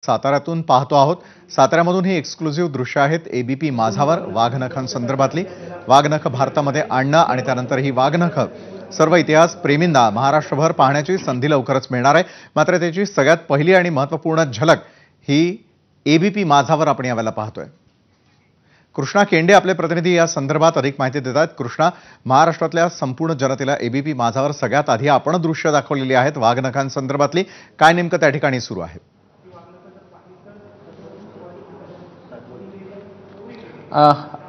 साताऱ्यातून पाहतो आहोत. साताऱ्यामधून ही एक्सक्लुझिव्ह दृश्य आहेत एबीपी माझावर वाघनखांसंदर्भातली. वाघनख भारतामध्ये आणणं आणि त्यानंतर ही वाघनख सर्व इतिहास प्रेमींना महाराष्ट्रभर पाहण्याची संधी लवकरच मिळणार आहे. मात्र त्याची सगळ्यात पहिली आणि महत्त्वपूर्ण झलक ही एबीपी माझावर आपण यावेळेला पाहतोय. कृष्णा केंडे आपले प्रतिनिधी या संदर्भात अधिक माहिती देतात. कृष्णा, महाराष्ट्रातल्या संपूर्ण जनतेला एबीपी माझावर सगळ्यात आधी आपण दृश्य दाखवलेली आहेत वाघनखांसंदर्भातली. काय नेमकं त्या ठिकाणी सुरू आहे?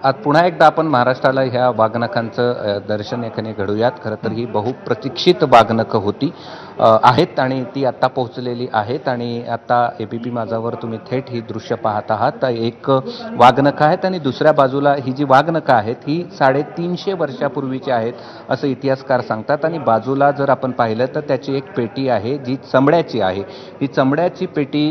आज पुन्हा एकदा आपण महाराष्ट्राला ह्या वाघनखांचं दर्शन एखाने घडूयात. खरं तर ही बहुप्रतीक्षित वाघनखं होती आहेत आणि ती आत्ता पोहोचलेली आहेत आणि आता एबीपी माझावर तुम्ही थेट ही दृश्य पाहत आहात. एक वाघनखं आहेत आणि दुसऱ्या बाजूला ही जी वाघनखं आहेत ही 350 वर्षापूर्वीची आहेत असं इतिहासकार सांगतात. आणि बाजूला जर आपण पाहिलं तर त्याची एक पेटी आहे जी चमड्याची आहे. ही चमड्याची पेटी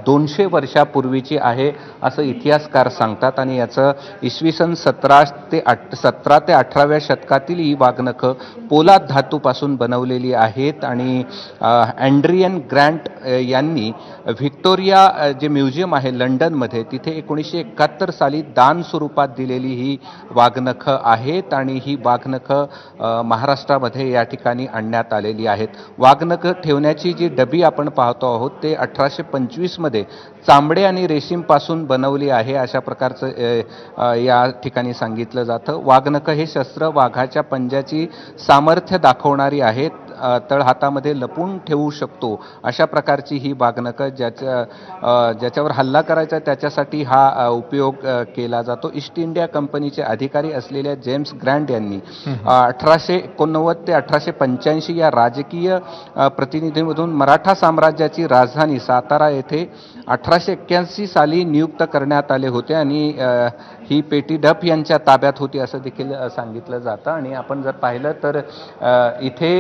200 वर्षापूर्वीची आहे असं इतिहासकार सांगतात. आणि याचं इसवी सन 17 ते 18व्या शतकातील ही वाघनखं पोलाद धातूपासून बनवलेली आहेत. आणि अँड्रियन ग्रँट यांनी व्हिक्टोरिया जे म्युझियम आहे लंडनमध्ये तिथे 1971 साली दान स्वरूपात दिलेली ही वाघनखं आहेत. आणि ही वाघनखं महाराष्ट्रामध्ये या ठिकाणी आणण्यात आलेली आहेत. वाघनखं ठेवण्याची जी डबी आपण पाहतो आहोत ते 1825 मध्ये चांबडे आणि रेशीमपासून बनवली आहे अशा प्रकारचं या ठिकाणी सांगितलं जातं. वाघनखं हे शस्त्र वाघाच्या पंजाची सामर्थ्य दाखवणारी आहेत. तळहातामध्ये लपून ठेवू शकतो अशा प्रकारची ही वाघनखं ज्याच्यावर हल्ला करायचा त्याच्यासाठी हा उपयोग केला जातो. ईस्ट इंडिया कंपनीचे अधिकारी असलेल्या जेम्स ग्रँट यांनी 1889 ते 1885 या राजकीय प्रतिनिधीमधून मराठा साम्राज्याची राजधानी सातारा येथे 1881 साली नियुक्त करण्यात आले होते. आणि ही पेटी डफ यांच्या ताब्यात होती असं देखील सांगितलं जातं. आणि आपण जर पाहिलं तर इथे